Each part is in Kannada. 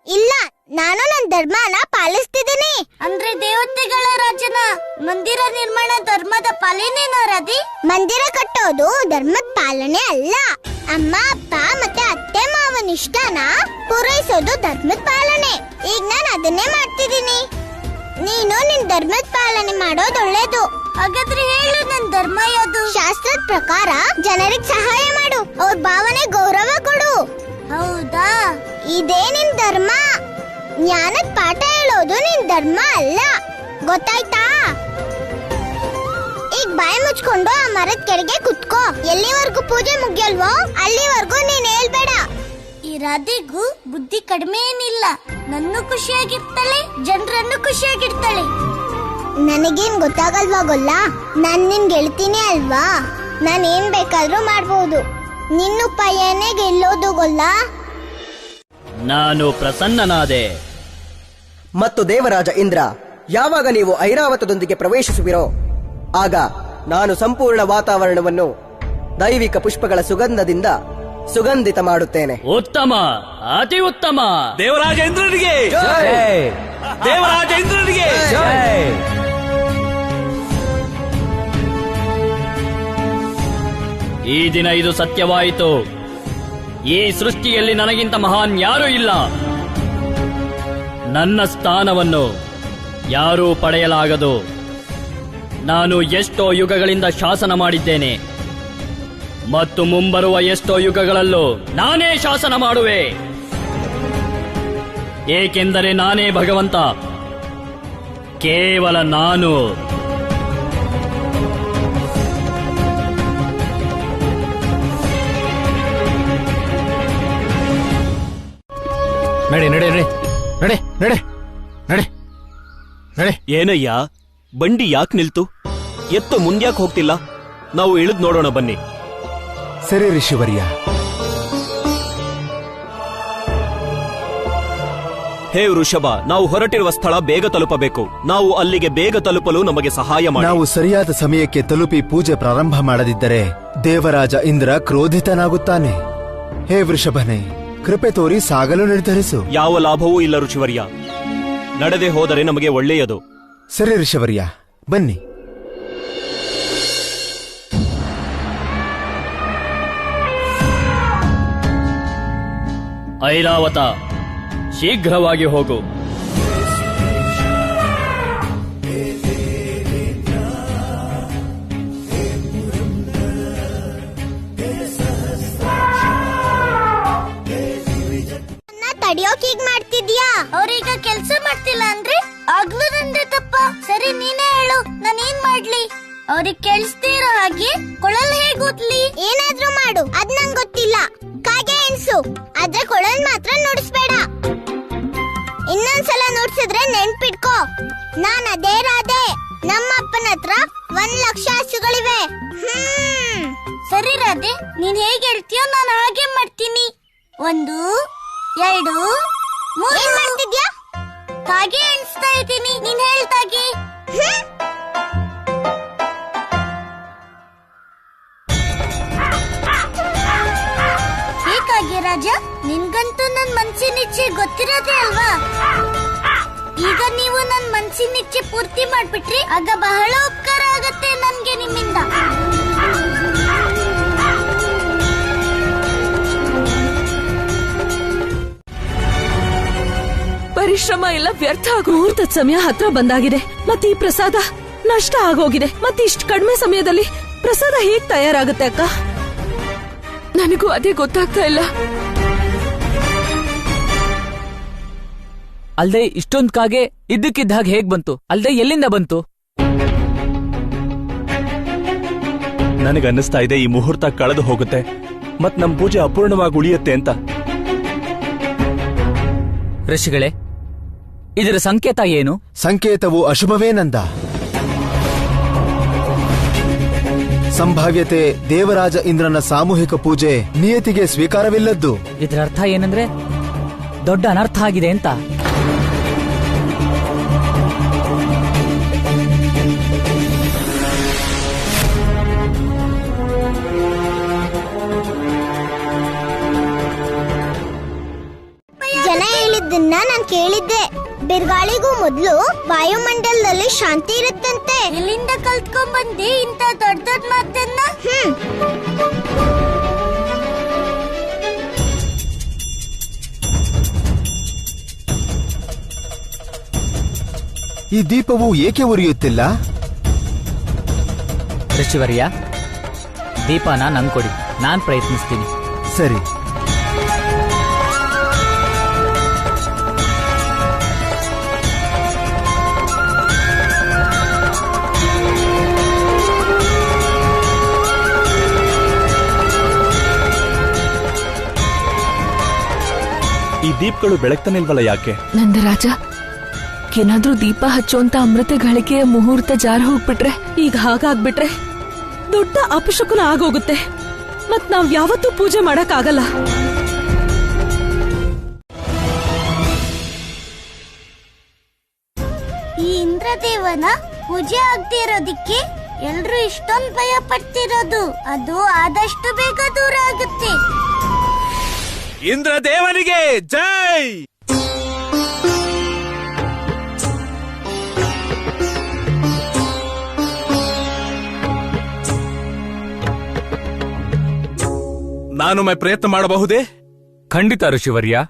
ಇಲ್ಲ, ನಾನು ನನ್ನ ಧರ್ಮನ ಪಾಲಿಸ್ತಿದ್ದೀನಿ. ಅಂದ್ರೆ ದೇವತೆಗಳ ರಾಜನ ಮಂದಿರ ನಿರ್ಮಾಣ ಧರ್ಮದ ಪಾಲನೆನೋ ರಾಧಿ? ಮಂದಿರ ಕಟ್ಟೋದು ಧರ್ಮದ ಪಾಲನೆ ಅಲ್ಲ. ಅಮ್ಮ ಅಪ್ಪ ಮತ್ತೆ ಅತ್ತೆ ಮಾವನ ಇಷ್ಟನ ಪೂರೈಸೋದು ಧರ್ಮದ ಪಾಲನೆ. ಈಗ ನಾನು ಅದನ್ನೇ ಮಾಡ್ತಿದ್ದೀನಿ. ನೀನು ನಿನ್ ಧರ್ಮದ ಪಾಲನೆ ಮಾಡೋದು ಒಳ್ಳೇದು. ಹಾಗಾದ್ರೆ ಹೇಳು, ನನ್ ಧರ್ಮ ಯಾವುದು? ಶಾಸ್ತ್ರದ ಪ್ರಕಾರ ಜನರಿಗೆ ಸಹಾಯ ಮಾಡು, ಅವ್ರ ಭಾವನೆ ಗೌರವ ಕೊಡು. ಹೌದಾ? ಇದೇ ನಿನ್ ಧರ್ಮ. ಜ್ಞಾನದ ಪಾಠ ಹೇಳೋದು ನಿನ್ ಧರ್ಮ ಅಲ್ಲ, ಗೊತ್ತಾಯ್ತಾ? ಈಗ ಬಾಯಿ ಮುಚ್ಕೊಂಡು ಆ ಮರದ ಕೆಳಗೆ ಕುತ್ಕೋ. ಎಲ್ಲಿವರೆಗೂ ಪೂಜೆ ಮುಗಿಯಲ್ವೋ ಅಲ್ಲಿವರೆಗೂ ನೀನ್ ಹೇಳ್ಬೇಡ. ಈ ರಾಧಿಗೂ ಬುದ್ಧಿ ಕಡಿಮೆ ಏನಿಲ್ಲ. ನನ್ನ ಖುಷಿಯಾಗಿರ್ತಾಳೆ, ಜನರನ್ನು ಖುಷಿಯಾಗಿರ್ತಾಳೆ. ನನಗೇನ್ ಗೊತ್ತಾಗಲ್ವಾ ಗೊಲ್ಲ? ನಾನ್ ನಿನ್ ಗೆಳ್ತೀನಿ ಅಲ್ವಾ? ನಾನ್ ಏನ್ ಬೇಕಾದ್ರೂ ಮಾಡ್ಬೋದು. ನಿನ್ನ ಉಪಾಯನೇ ಗೆಲ್ಲೋದು ಗೊಲ್ಲ. ನಾನು ಪ್ರಸನ್ನನಾದೆ. ಮತ್ತು ದೇವರಾಜ ಇಂದ್ರ, ಯಾವಾಗ ನೀವು ಐರಾವತದೊಂದಿಗೆ ಪ್ರವೇಶಿಸುವಿರೋ ಆಗ ನಾನು ಸಂಪೂರ್ಣ ವಾತಾವರಣವನ್ನು ದೈವಿಕ ಪುಷ್ಪಗಳ ಸುಗಂಧದಿಂದ ಸುಗಂಧಿತ ಮಾಡುತ್ತೇನೆ. ಉತ್ತಮ, ಅತಿ ಉತ್ತಮ. ದೇವರಾಜ ಇಂದ್ರನಿಗೆ ದೇವರಾಜ ಇಂದ್ರನಿಗೆ ಈ ದಿನ ಇದು ಸತ್ಯವಾಯಿತು. ಈ ಸೃಷ್ಟಿಯಲ್ಲಿ ನನಗಿಂತ ಮಹಾನ್ ಯಾರೂ ಇಲ್ಲ. ನನ್ನ ಸ್ಥಾನವನ್ನು ಯಾರೂ ಪಡೆಯಲಾಗದು. ನಾನು ಎಷ್ಟೋ ಯುಗಗಳಿಂದ ಶಾಸನ ಮಾಡಿದ್ದೇನೆ ಮತ್ತು ಮುಂಬರುವ ಎಷ್ಟೋ ಯುಗಗಳಲ್ಲೂ ನಾನೇ ಶಾಸನ ಮಾಡುವೆ. ಏಕೆಂದರೆ ನಾನೇ ಭಗವಂತ, ಕೇವಲ ನಾನು. ನಡೆ ನಡೆ ನಡೆ ನಡೆ ನಡೆ ನಡೆ ನಡೆ. ಏನಯ್ಯ, ಬಂಡಿ ಯಾಕೆ ನಿಲ್ತು? ಎತ್ತು ಮುಂದ್ಯಾಕೆ ಹೋಗ್ತಿಲ್ಲ? ನಾವು ಇಳಿದ್ ನೋಡೋಣ ಬನ್ನಿ. ಸರಿ ಋಷಿವರ್ಯ. ಹೇ ವೃಷಭ, ನಾವು ಹೊರಟಿರುವ ಸ್ಥಳ ಬೇಗ ತಲುಪಬೇಕು. ನಾವು ಅಲ್ಲಿಗೆ ಬೇಗ ತಲುಪಲು ನಮಗೆ ಸಹಾಯ ಮಾಡಿ. ನಾವು ಸರಿಯಾದ ಸಮಯಕ್ಕೆ ತಲುಪಿ ಪೂಜೆ ಪ್ರಾರಂಭ ಮಾಡದಿದ್ದರೆ ದೇವರಾಜ ಇಂದ್ರ ಕ್ರೋಧಿತನಾಗುತ್ತಾನೆ. ಹೇ ವೃಷಭನೇ, ಕೃಪೆ ತೋರಿ ಸಾಗಲು ನಿರ್ಧರಿಸು. ಯಾವ ಲಾಭವೂ ಇಲ್ಲ ಋಷಿವರ್ಯ. ನಡೆದೇ ಹೋದರೆ ನಮಗೆ ಒಳ್ಳೆಯದು. ಸರಿ ಋಷಿವರ್ಯ, ಬನ್ನಿ. ಐರಾವತ, ಶೀಘ್ರವಾಗಿ ಹೋಗು. ತಡಿಯೋಕ್ ಹೀಗ್ ಮಾಡ್ತಿದ್ಯಾ? ಅವ್ರೀಗ ಕೆಲ್ಸ ಮಾಡ್ತಿಲ್ಲ ಅಂದ್ರೆ ಆಗ್ಲೂ ನಂದೆ ತಪ್ಪ. ಸರಿ, ನೀನೇ ಹೇಳು, ನಾನೇನ್ ಮಾಡ್ಲಿ? ಅವ್ರಿಗೆ ಕೇಳಿಸ್ದೇ ಇರೋ ಹಾಗೆ ಕೊಳಲ್ ಹೇಗ್ ಊದ್ಲಿ? ಏನಾದ್ರೂ ಮಾಡು, ಅದ್ ನಂಗ್ ಗೊತ್ತಿಲ್ಲ. ಕಾಗೆ ಎಣ್ಸು, ಆದ್ರೆ ಕೊಳಲ್ ಮಾತ್ರ ನುಡಿಸ್ಬೇಡ. ಇನ್ನೊಂದ್ಸಲ ನುಡ್ಸಿದ್ರೆ ನೆನ್ಪಿಟ್ಕೋ, ನಾನ್ ಅದೇ ರಾಧೆ. ನಮ್ಮ ಅಪ್ಪನ ಹತ್ರ 1,00,000 ಹಸುಗಳಿವೆ. ಸರಿ ರಾಧೆ, ನೀನ್ ಹೇಗ್ ಹೇಳ್ತೀಯೋ ನಾನು ಹಾಗೆ ಮಾಡ್ತೀನಿ. 1, 2, 3. ಏನ್ ಮಾಡ್ತಿದ್ಯಾ? ಕಾಗೆ ಎಣಿಸ್ತಾ ಇದ್ದೀನಿ, ನೀನ್ ಹೇಳ್ತಾಗೆ. ಹೇಗಾಗೆ ರಾಜ, ನಿನ್ಗಂತೂ ನನ್ ಮನ್ಸಿನಿಚ್ಛೆ ಗೊತ್ತಿರೋದೇ ಅಲ್ವಾ? ಈಗ ನೀವು ನನ್ ಮನ್ಸಿನಿಚ್ಛೆ ಪೂರ್ತಿ ಮಾಡ್ಬಿಟ್ರಿ, ಆಗ ಬಹಳ ಉಪಕಾರ ಆಗತ್ತೆ ನನ್ಗೆ ನಿಮ್ಮಿಂದ. ಪರಿಶ್ರಮ ಎಲ್ಲ ವ್ಯರ್ಥ ಆಗೋ ಮುಹೂರ್ತದ ಸಮಯ ಹತ್ರ ಬಂದಾಗಿದೆ. ಮತ್ತೆ ಈ ಪ್ರಸಾದ ನಷ್ಟ ಆಗೋಗಿದೆ. ಮತ್ತೆ ಇಷ್ಟು ಕಡಿಮೆ ಸಮಯದಲ್ಲಿ ಪ್ರಸಾದ ಹೇಗ್ ತಯಾರಾಗುತ್ತೆ ಅಕ್ಕ? ನನಗೂ ಅದೇ ಗೊತ್ತಾಗ್ತಾ ಇಲ್ಲ. ಅಲ್ದೆ ಇಷ್ಟೊಂದ್ ಕಾಗೆ ಇದ್ದಕ್ಕಿದ್ದಾಗ ಹೇಗ್ ಬಂತು? ಅಲ್ದೆ ಎಲ್ಲಿಂದ ಬಂತು? ನನಗನ್ನಿಸ್ತಾ ಇದೆ ಈ ಮುಹೂರ್ತ ಕಳೆದು ಹೋಗುತ್ತೆ ಮತ್ ನಮ್ ಪೂಜೆ ಅಪೂರ್ಣವಾಗಿ ಉಳಿಯುತ್ತೆ ಅಂತ. ಋಷಿಗಳೇ, ಇದರ ಸಂಕೇತ ಏನು? ಸಂಕೇತವು ಅಶುಭವೇನಂದ. ಸಂಭಾವ್ಯತೆ ದೇವರಾಜ ಇಂದ್ರನ ಸಾಮೂಹಿಕ ಪೂಜೆ ನಿಯತಿಗೆ ಸ್ವೀಕಾರವಿಲ್ಲದ್ದು. ಇದರ ಅರ್ಥ ಏನಂದ್ರೆ ದೊಡ್ಡ ಅನರ್ಥ ಆಗಿದೆ ಅಂತ. ಜನ ಹೇಳಿದ್ದನ್ನ ಮೊದ್ಲು ವಾಯುಮಂಡಲದಲ್ಲಿ ಶಾಂತಿ ಇರುತ್ತಂತೆ. ಎಲ್ಲಿಂದ ಕಲ್ತ್ಕೊಂಡ್ ಬಂದಿ ಇಂತ ದೊಡ್ಡ ದೊಡ್ಡ ಮಾತನ್ನ? ಈ ದೀಪವು ಏಕೆ ಉರಿಯುತ್ತಿಲ್ಲ? ಋಷಿವರ್ಯ, ದೀಪನ ನಂಗೆ ಕೊಡಿ, ನಾನ್ ಪ್ರಯತ್ನಿಸ್ತೀನಿ. ಸರಿ. ಈ ದೀಪಗಳು ಬೆಳಗ್ತಾನೆ ಇಲ್ವಲ್ಲ, ಯಾಕೆ? ನಂದರಾಜ, ಏನಾದ್ರೂ ದೀಪ ಹಚ್ಚುವಂತ ಅಮೃತ ಗಳಿಕೆಯ ಮುಹೂರ್ತ ಜಾರ ಹೋಗ್ಬಿಟ್ರೆ, ಈಗ ಹಾಗಾಗ್ಬಿಟ್ರೆ ದೊಡ್ಡ ಅಪಶಕುನ ಆಗೋಗುತ್ತೆ. ಮತ್ ನಾವ್ ಯಾವತ್ತೂ ಪೂಜೆ ಮಾಡಕ್ಕಾಗಲ್ಲ. ಈ ಇಂದ್ರದೇವನ ಪೂಜೆ ಆಗದೆ ಇರೋದಿಕ್ಕೆ ಎಲ್ರು ಇಷ್ಟೊಂದು ಭಯ ಪಡ್ತಿರೋದು. ಅದು ಆದಷ್ಟು ಬೇಗ ದೂರ ಆಗುತ್ತೆ. ಇಂದ್ರದೇವನಿಗೆ ಜೈ! ನಾನೊಮ್ಮೆ ಪ್ರಯತ್ನ ಮಾಡಬಹುದೇ? ಖಂಡಿತ ಋಷಿವರ್ಯ.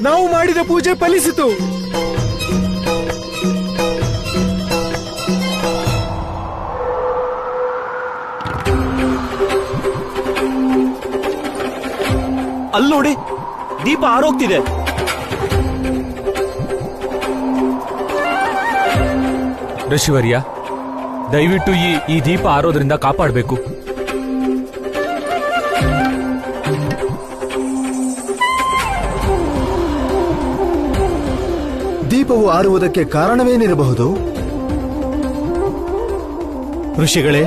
ನಾವು ಮಾಡಿದ ಪೂಜೆ ಫಲಿಸಿತು. ಅಲ್ಲೋಡಿ, ದೀಪ ಆರೋಗ್ತಿದೆ. ಋಷಿವರ್ಯ, ದಯವಿಟ್ಟು ಈ ದೀಪ ಆರೋದ್ರಿಂದ ಕಾಪಾಡಬೇಕು. ದೀಪವು ಆರುವುದಕ್ಕೆ ಕಾರಣವೇನಿರಬಹುದು? ಋಷಿಗಳೇ,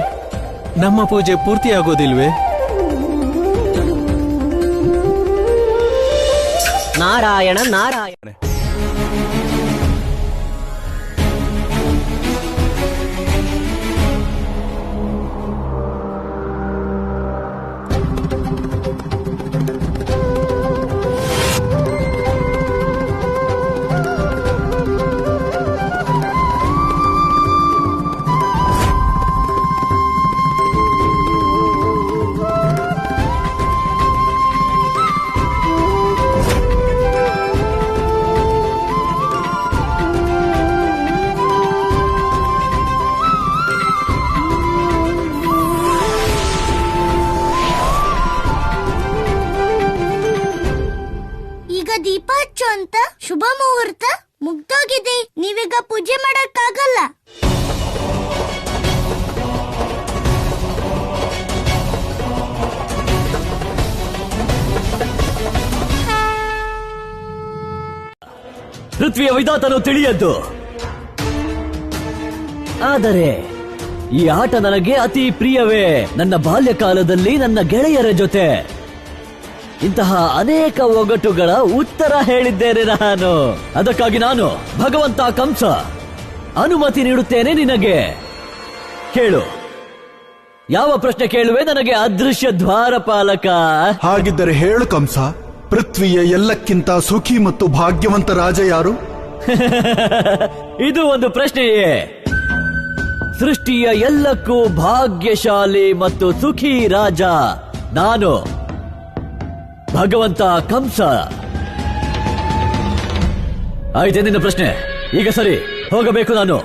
ನಮ್ಮ ಪೂಜೆ ಪೂರ್ತಿಯಾಗೋದಿಲ್ವೇ? ನಾರಾಯಣ ನಾರಾಯಣ. ದೀಪ ಹಚ್ಚು ಅಂತ ಶುಭ ಮುಹೂರ್ತ ಮುಗ್ದೋಗಿದೆ. ನೀವೀಗ ಪೂಜೆ ಮಾಡಕ್ಕಾಗಲ್ಲ. ಪೃಥ್ವಿಯ ವಿಧಾತನು ತಿಳಿಯದ್ದು. ಆದರೆ ಈ ಆಟ ನನಗೆ ಅತಿ ಪ್ರಿಯವೇ. ನನ್ನ ಬಾಲ್ಯಕಾಲದಲ್ಲಿ ನನ್ನ ಗೆಳೆಯರ ಜೊತೆ ಇಂತಹ ಅನೇಕ ಒಗಟುಗಳ ಉತ್ತರ ಹೇಳಿದ್ದೇನೆ ನಾನು. ಅದಕ್ಕಾಗಿ ನಾನು ಭಗವಂತ ಕಂಸ ಅನುಮತಿ ನೀಡುತ್ತೇನೆ ನಿನಗೆ. ಕೇಳು, ಯಾವ ಪ್ರಶ್ನೆ ಕೇಳುವೆ ನನಗೆ ಅದೃಶ್ಯ ದ್ವಾರಪಾಲಕ? ಹಾಗಿದ್ದರೆ ಹೇಳು ಕಂಸ, ಪೃಥ್ವಿಯ ಎಲ್ಲಕ್ಕಿಂತ ಸುಖಿ ಮತ್ತು ಭಾಗ್ಯವಂತ ರಾಜ ಯಾರು? ಇದು ಒಂದು ಪ್ರಶ್ನೆಯೇ. ಸೃಷ್ಟಿಯ ಎಲ್ಲಕ್ಕೂ ಭಾಗ್ಯಶಾಲಿ ಮತ್ತು ಸುಖಿ ರಾಜ ನಾನು, ಭಗವಂತ ಕಂಸ. ಆಯ್ತೆ ನಿನ್ನ ಪ್ರಶ್ನೆ. ಈಗ ಸರಿ, ಹೋಗಬೇಕು ನಾನು.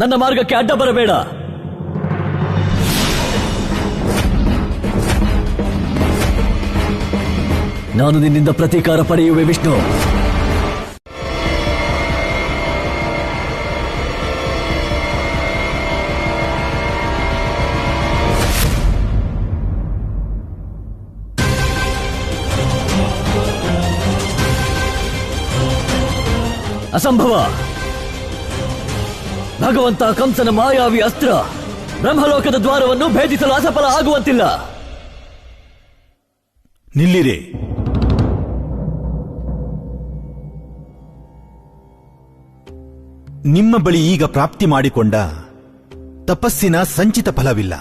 ನನ್ನ ಮಾರ್ಗಕ್ಕೆ ಅಡ್ಡ ಬರಬೇಡ. ನಾನು ನಿನ್ನಿಂದ ಪ್ರತೀಕಾರ ಪಡೆಯುವೆ ವಿಷ್ಣು. ಅಸಂಭವ. ಭಗವಂತ ಕಂಸನ ಮಾಯಾವಿ ಅಸ್ತ್ರ ಬ್ರಹ್ಮಲೋಕದ ದ್ವಾರವನ್ನು ಭೇದಿಸಲು ಅಸಫಲ ಆಗುವಂತಿಲ್ಲ. ನಿಲ್ಲಿರೆ. ನಿಮ್ಮ ಬಳಿ ಈಗ ಪ್ರಾಪ್ತಿ ಮಾಡಿಕೊಂಡ ತಪಸ್ಸಿನ ಸಂಚಿತ ಫಲವಿಲ್ಲ.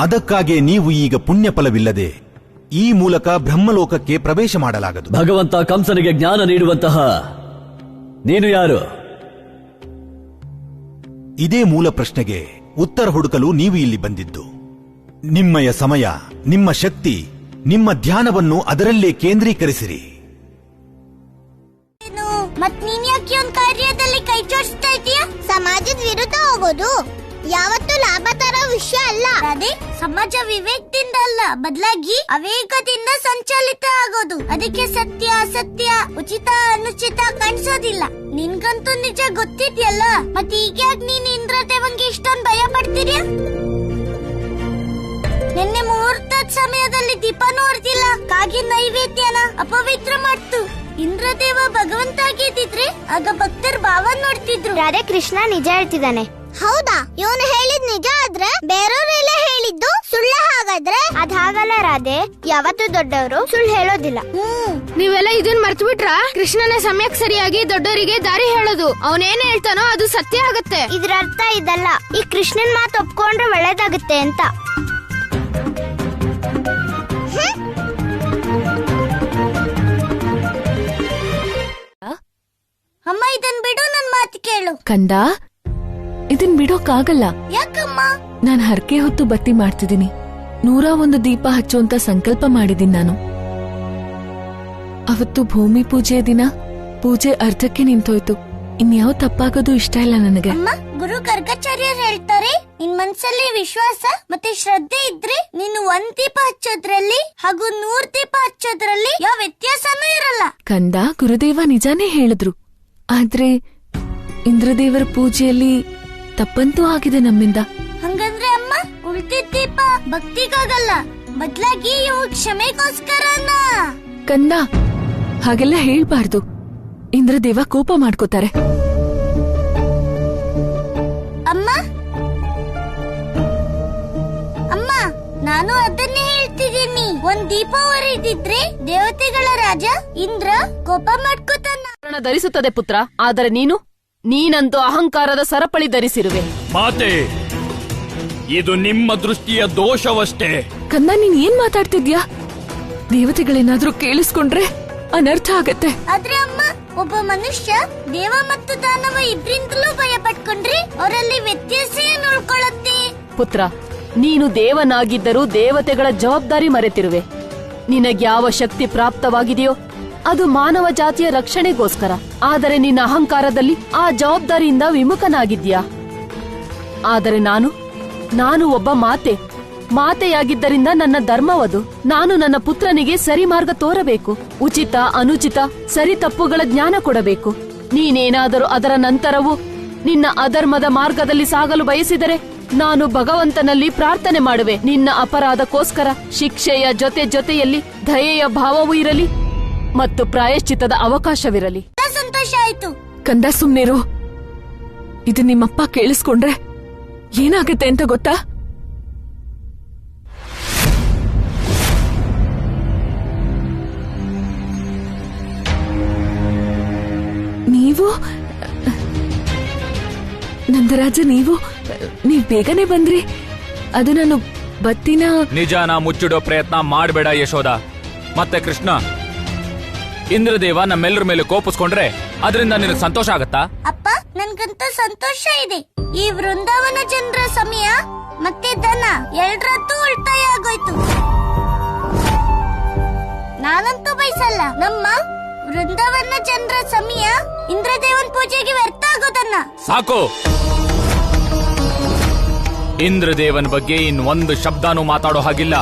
ಅದಕ್ಕಾಗಿ ನೀವು ಈಗ ಪುಣ್ಯ ಫಲವಿಲ್ಲದೆ ಈ ಮೂಲಕ ಬ್ರಹ್ಮಲೋಕಕ್ಕೆ ಪ್ರವೇಶ ಮಾಡಲಾಗದು. ಭಗವಂತ ಕಂಸನಿಗೆ ಜ್ಞಾನ ನೀಡುವಂತಹ ನೀನು ಯಾರು? ಇದೇ ಮೂಲ ಪ್ರಶ್ನೆಗೆ ಉತ್ತರ ಹುಡುಕಲು ನೀವು ಇಲ್ಲಿ ಬಂದಿದ್ದು. ನಿಮ್ಮಯ ಸಮಯ, ನಿಮ್ಮ ಶಕ್ತಿ, ನಿಮ್ಮ ಧ್ಯಾನವನ್ನು ಅದರಲ್ಲೇ ಕೇಂದ್ರೀಕರಿಸಿರಿ. ಮತ್ ನೀನ್ ಯಾಕೆ ಒಂದ್ ಕಾರ್ಯದಲ್ಲಿ ಕೈ ಜೋಡಿಸ್ತಾ ಇದೀಯ? ಸಮಾಜದ ವಿರುದ್ಧ ಹೋಗೋದು ಯಾವತ್ತೂ ಲಾಭ ತರೋ ವಿಷಯ ಅಲ್ಲ. ಅದೇ ಸಮಾಜ ವಿವೇಕದಿಂದ ಅಲ್ಲ, ಬದಲಾಗಿ ಅವೇಗದಿಂದ ಸಂಚಾಲಿತ ಆಗೋದು. ಅದಕ್ಕೆ ಸತ್ಯ ಅಸತ್ಯ, ಉಚಿತ ಅನುಚಿತ ಕಾಣಿಸೋದಿಲ್ಲ. ನಿನ್ಗಂತೂ ನಿಜ ಗೊತ್ತಿದ್ಯಲ್ಲ, ಮತ್ತೆ ಈಗ ನೀನ್ ಇಂದ್ರದೇವಂಗೆ ಇಷ್ಟೊಂದು ಭಯ ಪಡ್ತೀರ್ಯಾ? ನಿನ್ನೆ ಮುಹೂರ್ತದ ಸಮಯದಲ್ಲಿ ದೀಪ ನೋಡ್ತಿಲ್ಲ, ಕಾಗಿ ನೈವೇದ್ಯನ ಅಪವಿತ್ರ ಮಾಡ್ತು. ಇಂದ್ರದೇವ ಭಗವಂತ ಆಗಿದ್ದಿದ್ರೆ ಆಗ ಭಕ್ತರ ಭಾವ ನೋಡ್ತಿದ್ರು. ರಾಧೆ ಕೃಷ್ಣ ನಿಜ ಹೇಳ್ತಿದ್ದಾನೆ. ಹೌದಾ? ಇವನು ಹೇಳಿದ್ ನಿಜ ಆದ್ರೆ ಬೇರೆಯವರೆಲ್ಲ ಹೇಳಿದ್ದು ಸುಳ್ಳ. ಹಾಗಾದ್ರೆ ಅದಾಗಲ್ಲ ರಾಧೆ. ಯಾವತ್ತೂ ದೊಡ್ಡವರು ಸುಳ್ಳು ಹೇಳೋದಿಲ್ಲ. ನೀವೆಲ್ಲ ಇದನ್ ಮರ್ತು ಬಿಟ್ರ? ಕೃಷ್ಣನ ಸಮಯಕ್ಕೆ ಸರಿಯಾಗಿ ದೊಡ್ಡವರಿಗೆ ದಾರಿ ಹೇಳೋದು. ಅವನೇನ್ ಹೇಳ್ತಾನೋ ಅದು ಸತ್ಯ ಆಗತ್ತೆ. ಇದ್ರ ಅರ್ಥ ಇದಲ್ಲ, ಈ ಕೃಷ್ಣನ್ ಮಾತು ಒಪ್ಕೊಂಡ್ರೆ ಒಳ್ಳೇದಾಗುತ್ತೆ ಅಂತ. ಅಮ್ಮ ಇದನ್ ಬಿಡು, ನನ್ ಮಾತು ಕೇಳು. ಕಂದ, ಇದನ್ ಬಿಡೋಕ್ಕಾಗಲ್ಲ. ಯಾಕಮ್ಮ? ನಾನ್ ಹರಕೆ ಹೊತ್ತು ಬತ್ತಿ ಮಾಡ್ತಿದ್ದೀನಿ. 101 ದೀಪ ಹಚ್ಚುವಂತ ಸಂಕಲ್ಪ ಮಾಡಿದ್ದೀನಿ ನಾನು. ಅವತ್ತು ಭೂಮಿ ಪೂಜೆಯ ದಿನ ಪೂಜೆ ಅರ್ಧಕ್ಕೆ ನಿಂತೋಯ್ತು. ಇನ್ಯಾವ ತಪ್ಪಾಗೋದು ಇಷ್ಟ ಇಲ್ಲ ನನಗೆ. ಅಮ್ಮ, ಗುರು ಗರ್ಗಾಚಾರ್ಯರು ಹೇಳ್ತಾರೆ, ನಿನ್ ಮನ್ಸಲ್ಲಿ ವಿಶ್ವಾಸ ಮತ್ತೆ ಶ್ರದ್ಧೆ ಇದ್ರೆ ನೀನು 1 ದೀಪ ಹಚ್ಚೋದ್ರಲ್ಲಿ ಹಾಗೂ 100 ದೀಪ ಹಚ್ಚೋದ್ರಲ್ಲಿ ಯಾವ ವ್ಯತ್ಯಾಸನೂ ಇರಲ್ಲ. ಕಂದ, ಗುರುದೇವ ನಿಜಾನೇ ಹೇಳಿದ್ರು. ಆದ್ರೆ ಇಂದ್ರದೇವರ ಪೂಜೆಯಲ್ಲಿ ತಪ್ಪಂತೂ ಆಗಿದೆ ನಮ್ಮಿಂದ. ಹಂಗಂದ್ರೆ ಅಮ್ಮ, ಉಳ್ದಿದ್ದ ದೀಪ ಭಕ್ತಿಗಾಗಲ್ಲ, ಬದ್ಲಾಗಿ ಇವು ಕ್ಷಮೆಗೋಸ್ಕರನ. ಕಂದ, ಹಾಗೆಲ್ಲ ಹೇಳ್ಬಾರ್ದು. ಇಂದ್ರದೇವ ಕೋಪ ಮಾಡ್ಕೋತಾರೆ. ಅಮ್ಮ ಅಮ್ಮ, ನಾನು ಅದನ್ನೇ ಹೇಳ್ತಿದ್ದೀನಿ. 1 ದೀಪ ಹೊರಿದಿದ್ರೆ ದೇವತೆಗಳ ರಾಜ ಇಂದ್ರ ಕೋಪ ಮಾಡ್ಕೋತಾನ. ಧರಿಸುತ್ತದೆ ಪುತ್ರ, ಆದರೆ ನೀನಂತೂ ಅಹಂಕಾರದ ಸರಪಳಿ ಧರಿಸಿರುವೆ. ಮಾತೆ, ಇದು ನಿಮ್ಮ ದೃಷ್ಟಿಯ ದೋಷವಷ್ಟೇ. ಕಂದ, ನೀನ್ ಏನ್ ಮಾತಾಡ್ತಿದ್ಯಾ? ದೇವತೆಗಳೇನಾದ್ರೂ ಕೇಳಿಸ್ಕೊಂಡ್ರೆ ಅನರ್ಥ ಆಗತ್ತೆ. ಆದ್ರೆ ಅಮ್ಮ, ಒಬ್ಬ ಮನುಷ್ಯ ದೇವ ಮತ್ತು ದಾನವ ಇಬ್ರಿಂದಲೂ ಭಯ ಪಟ್ಕೊಂಡ್ರೆ ಅವರಲ್ಲಿ ವ್ಯತ್ಯಾಸ ಏನ್ ಉಳ್ಕೊಳ್ಳುತ್ತೆ? ಪುತ್ರ, ನೀನು ದೇವನಾಗಿದ್ದರೂ ದೇವತೆಗಳ ಜವಾಬ್ದಾರಿ ಮರೆತಿರುವೆ. ನಿನಗ್ಯಾವ ಶಕ್ತಿ ಪ್ರಾಪ್ತವಾಗಿದೆಯೋ ಅದು ಮಾನವ ಜಾತಿಯ ರಕ್ಷಣೆಗೋಸ್ಕರ. ಆದರೆ ನಿನ್ನ ಅಹಂಕಾರದಲ್ಲಿ ಆ ಜವಾಬ್ದಾರಿಯಿಂದ ವಿಮುಖನಾಗಿದ್ಯಾ. ಆದರೆ ನಾನು ಒಬ್ಬ ಮಾತೆಯಾಗಿದ್ದರಿಂದ ನನ್ನ ಧರ್ಮವದು. ನಾನು ನನ್ನ ಪುತ್ರನಿಗೆ ಸರಿ ಮಾರ್ಗ ತೋರಬೇಕು. ಉಚಿತ ಅನುಚಿತ ಸರಿ ತಪ್ಪುಗಳ ಜ್ಞಾನ ಕೊಡಬೇಕು. ನೀನೇನಾದರೂ ಅದರ ನಂತರವೂ ನಿನ್ನ ಅಧರ್ಮದ ಮಾರ್ಗದಲ್ಲಿ ಸಾಗಲು ಬಯಸಿದರೆ ನಾನು ಭಗವಂತನಲ್ಲಿ ಪ್ರಾರ್ಥನೆ ಮಾಡುವೆ. ನಿನ್ನ ಅಪರಾಧಕ್ಕೋಸ್ಕರ ಶಿಕ್ಷೆಯ ಜೊತೆಯಲ್ಲಿ ದಯೆಯ ಭಾವವೂ ಇರಲಿ ಮತ್ತು ಪ್ರಾಯಶ್ಚಿತ್ತದ ಅವಕಾಶವಿರಲಿ. ಸಂತೋಷ ಆಯ್ತು. ಕಂದ, ಸುಮ್ನಿರು. ಇದು ನಿಮ್ಮಪ್ಪ ಕೇಳಿಸ್ಕೊಂಡ್ರೆ ಏನಾಗುತ್ತೆ ಅಂತ ಗೊತ್ತಾ? ನೀವು ನಂದರಾಜ, ನೀವು ಬೇಗನೆ ಬಂದ್ರಿ. ಅದು ನಾನು ಬತ್ತಿನ ನಿಜಾನ ಮುಚ್ಚಿಡೋ ಪ್ರಯತ್ನ ಮಾಡಬೇಡ ಯಶೋದ. ಮತ್ತೆ ಕೃಷ್ಣ, ಇಂದ್ರದೇವ ನಮ್ಮೆಲ್ಲರ ಮೇಲೆ ಕೋಪಿಸ್ಕೊಂಡ್ರೆ ಅದರಿಂದ ನಿನಗೆ ಸಂತೋಷ ಆಗತ್ತಾ? ಅಪ್ಪ, ನನ್ಗಂತೂ ಸಂತೋಷ ಇದೆ. ಈ ವೃಂದಾವನ ಜನರ ಸಮಯ ಮತ್ತೆ ದನ ಎರಡರದ್ದು ಉಳಿತಾಯ ಆಗೋಯ್ತು. ನಾನಂತೂ ಬಯಸಲ್ಲ ನಮ್ಮ ವೃಂದಾವನ ಜನರ ಸಮಯ ಇಂದ್ರದೇವನ್ ಪೂಜೆಗೆ ವ್ಯರ್ಥ ಆಗೋದನ್ನ. ಸಾಕು. ಇಂದ್ರದೇವನ ಬಗ್ಗೆ ಇನ್ನೊಂದು ಶಬ್ದನೂ ಮಾತಾಡೋ ಹಾಗಿಲ್ಲ.